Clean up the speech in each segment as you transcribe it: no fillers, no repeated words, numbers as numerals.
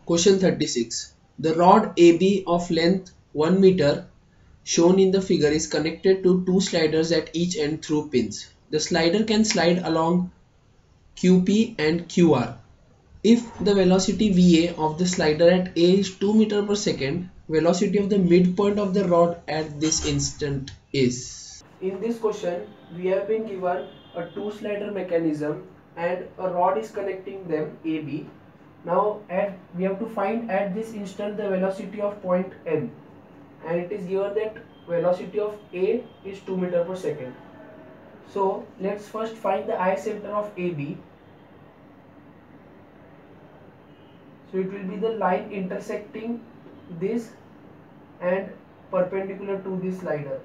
Question 36. The rod AB of length 1 meter shown in the figure is connected to two sliders at each end through pins. The slider can slide along QP and QR. If the velocity VA of the slider at A is 2 meter per second, velocity of the midpoint of the rod at this instant is. In this question, we have been given a two slider mechanism and a rod is connecting them AB. Now we have to find at this instant the velocity of point M, and it is given that velocity of A is 2 meter per second. So let's first find the eye center of AB. So it will be the line intersecting this and perpendicular to this slider.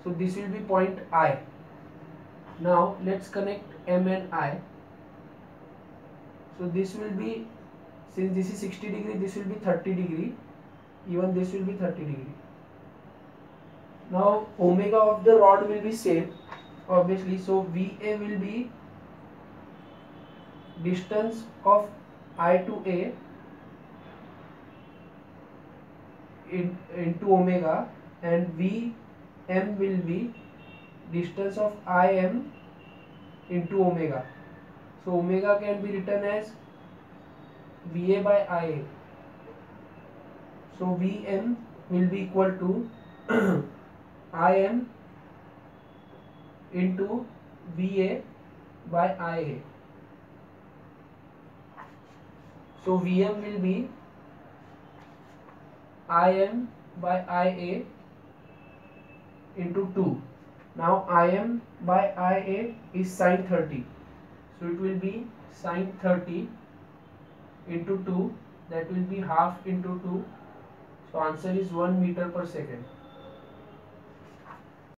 So this will be point I. Now let's connect M and I. So this will be, since this is 60 degree, this will be 30 degree, even this will be 30 degree. Now omega of the rod will be same obviously, so VA will be distance of I to A into omega, and VM will be distance of IM into omega. So omega can be written as VA by IA. So VM will be equal to IM into VA by IA. So VM will be IM by IA into 2. Now IM by IA is sine 30. So it will be sine 30 into 2, that will be half into 2. So answer is 1 meter per second.